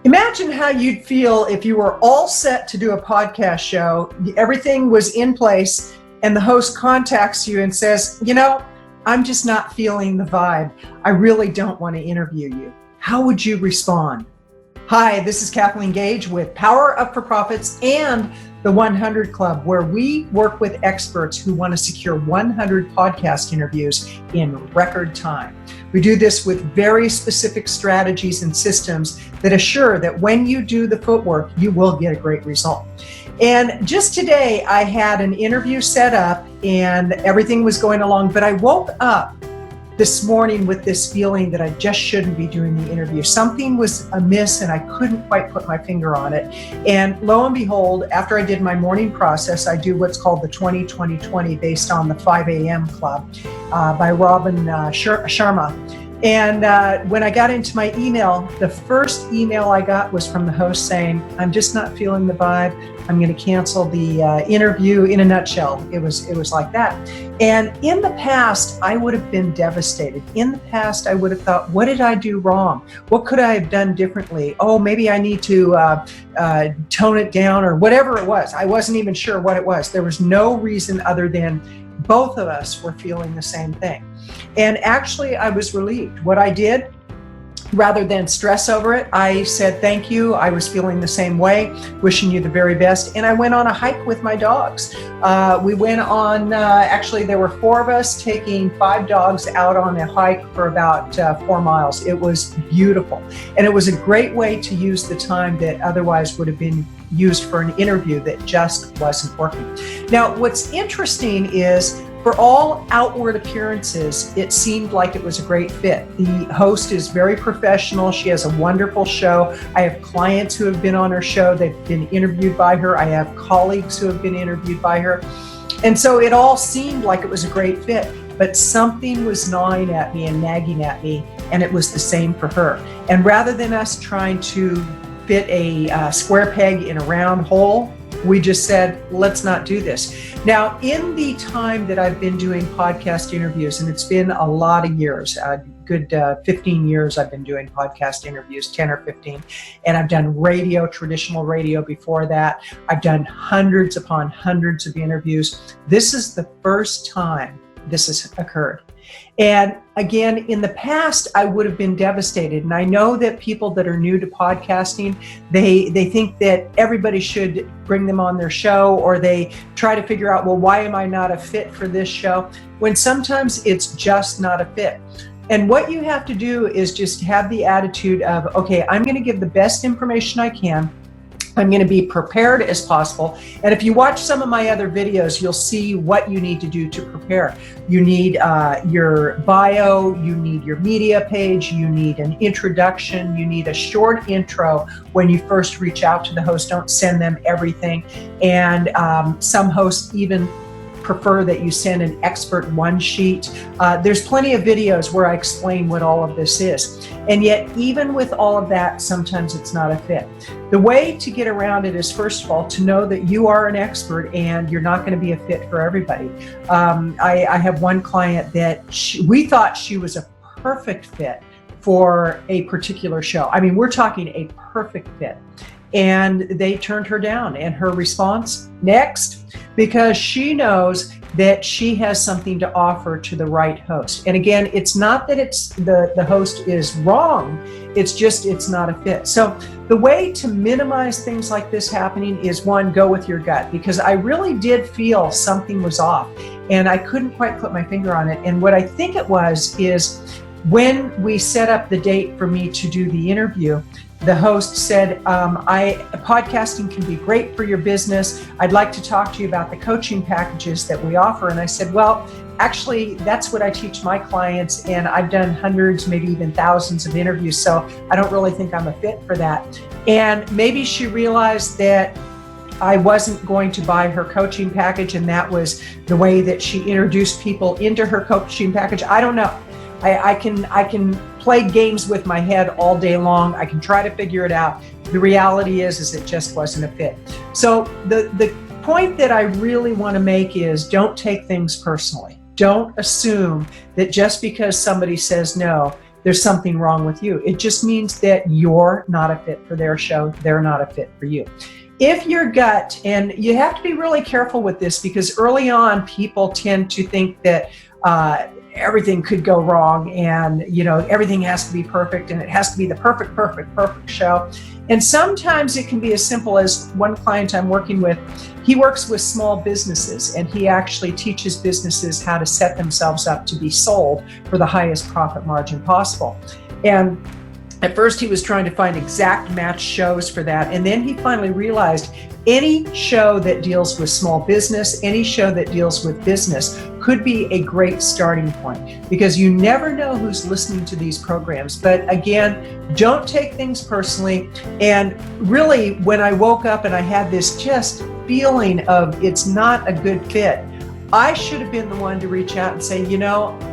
Imagine how you'd feel if you were all set to do a podcast show, everything was in place, and the host contacts you and says, I'm just not feeling the vibe. I really don't want to interview you. How would you respond? Hi, this is Kathleen Gage with Power Up for Profits and the 100 Club, where we work with experts who want to secure 100 podcast interviews in record time. We do this with very specific strategies and systems that assure that when you do the footwork, you will get a great result. And just today, I had an interview set up and everything was going along, but I woke up this morning with this feeling that I just shouldn't be doing the interview. Something was amiss and I couldn't quite put my finger on it. And lo and behold, after I did my morning process, I do what's called the 20-20-20 based on the 5 a.m. Club by Robin Sharma. And when I got into my email, the first email I got was from the host saying, I'm just not feeling the vibe. I'm going to cancel the interview. In a nutshell, it was like that. And in the past, I would have been devastated. In the past, I would have thought, what did I do wrong? What could I have done differently? Oh, maybe I need to tone it down or whatever it was. I wasn't even sure what it was. There was no reason other than both of us were feeling the same thing. And actually, I was relieved. What I did, rather than stress over it, I said, thank you. I was feeling the same way, wishing you the very best. And I went on a hike with my dogs. We went on, actually, there were 4 of us taking 5 dogs out on a hike for about 4 miles. It was beautiful. And it was a great way to use the time that otherwise would have been used for an interview that just wasn't working. Now, what's interesting is for all outward appearances, it seemed like it was a great fit. The host is very professional. She has a wonderful show. I have clients who have been on her show. They've been interviewed by her. I have colleagues who have been interviewed by her. And so it all seemed like it was a great fit, but something was gnawing at me and nagging at me, and it was the same for her. And rather than us trying to fit a square peg in a round hole, we just said, let's not do this. Now, in the time that I've been doing podcast interviews, and it's been a lot of years, a good 15 years I've been doing podcast interviews, 10 or 15, and I've done radio, traditional radio before that. I've done hundreds upon hundreds of interviews. This is the first time this has occurred. And again, in the past, I would have been devastated. And I know that people that are new to podcasting, they think that everybody should bring them on their show, or they try to figure out, well, why am I not a fit for this show? When sometimes it's just not a fit. And what you have to do is just have the attitude of, okay, I'm going to give the best information I can. I'm going to be prepared as possible. And if you watch some of my other videos, you'll see what you need to do to prepare. You need your bio, you need your media page, you need an introduction, you need a short intro when you first reach out to the host. Don't send them everything. And some hosts even prefer that you send an expert one sheet. There's plenty of videos where I explain what all of this is. And yet, even with all of that, sometimes it's not a fit. The way to get around it is, first of all, to know that you are an expert and you're not going to be a fit for everybody. I have one client that we thought she was a perfect fit for a particular show. I mean, we're talking a perfect fit. And they turned her down. And her response, next, because she knows that she has something to offer to the right host. And again, it's not that it's the host is wrong, it's just it's not a fit. So the way to minimize things like this happening is, one, go with your gut, because I really did feel something was off and I couldn't quite put my finger on it. And what I think it was is when we set up the date for me to do the interview, the host said, podcasting can be great for your business. I'd like to talk to you about the coaching packages that we offer. And I said, well, actually, that's what I teach my clients. And I've done hundreds, maybe even thousands of interviews. So I don't really think I'm a fit for that. And maybe she realized that I wasn't going to buy her coaching package. And that was the way that she introduced people into her coaching package. I don't know. I can play games with my head all day long. I can try to figure it out. The reality is it just wasn't a fit. So the point that I really want to make is, don't take things personally. Don't assume that just because somebody says no, there's something wrong with you. It just means that you're not a fit for their show. They're not a fit for you. If your gut, and you have to be really careful with this, because early on people tend to think that everything could go wrong, and everything has to be perfect, and it has to be the perfect show. And sometimes it can be as simple as one client I'm working with. He works with small businesses, and he actually teaches businesses how to set themselves up to be sold for the highest profit margin possible. And at first he was trying to find exact match shows for that, and then he finally realized any show that deals with small business, any show that deals with business could be a great starting point, because you never know who's listening to these programs. But again, don't take things personally. And really, when I woke up and I had this just feeling of it's not a good fit, I should have been the one to reach out and say,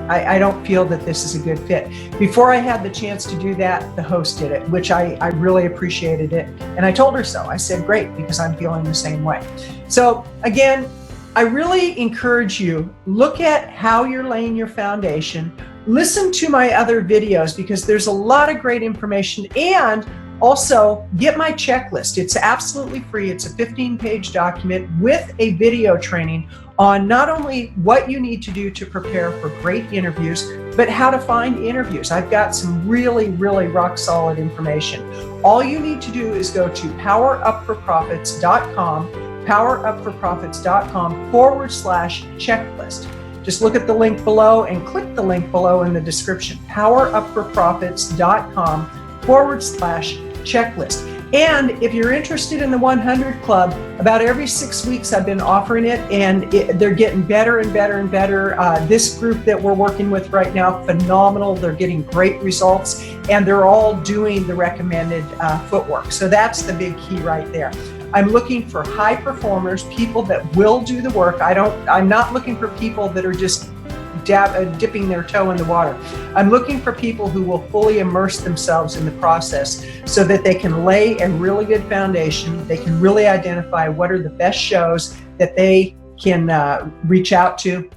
I don't feel that this is a good fit. Before I had the chance to do that, the host did it, which I really appreciated it. And I told her so. I said, great, because I'm feeling the same way. So again, I really encourage you, look at how you're laying your foundation. Listen to my other videos, because there's a lot of great information. And also, get my checklist. It's absolutely free. It's a 15-page document with a video training on not only what you need to do to prepare for great interviews, but how to find interviews. I've got some really, really rock solid information. All you need to do is go to powerupforprofits.com/checklist. Just look at the link below and click the link below in the description, powerupforprofits.com/checklist. And if you're interested in the 100 Club, about every 6 weeks I've been offering it, and they're getting better and better and better. This group that we're working with right now, phenomenal. They're getting great results, and they're all doing the recommended footwork. So that's the big key right there. I'm looking for high performers, people that will do the work. I'm not looking for people that are just dipping their toe in the water. I'm looking for people who will fully immerse themselves in the process so that they can lay a really good foundation. They can really identify what are the best shows that they can reach out to.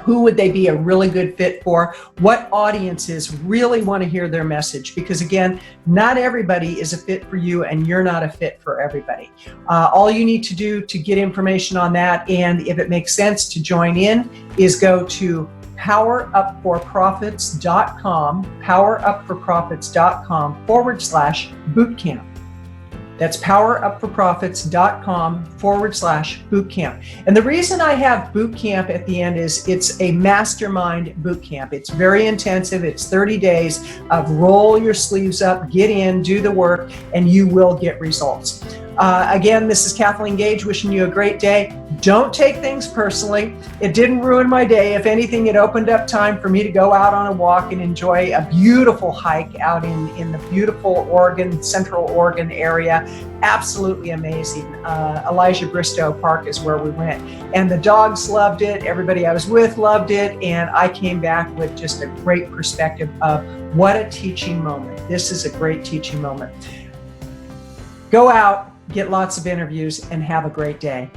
Who would they be a really good fit for? What audiences really want to hear their message? Because again, not everybody is a fit for you, and you're not a fit for everybody. All you need to do to get information on that, and if it makes sense to join in, is go to powerupforprofits.com/bootcamp. That's powerupforprofits.com/bootcamp. And the reason I have bootcamp at the end is it's a mastermind bootcamp. It's very intensive. It's 30 days of roll your sleeves up, get in, do the work, and you will get results. Again, this is Kathleen Gage wishing you a great day. Don't take things personally. It didn't ruin my day. If anything, it opened up time for me to go out on a walk and enjoy a beautiful hike out in the beautiful Central Oregon area. Absolutely amazing. Elijah Bristow Park is where we went. And the dogs loved it. Everybody I was with loved it. And I came back with just a great perspective of what a teaching moment. This is a great teaching moment. Go out, get lots of interviews, and have a great day.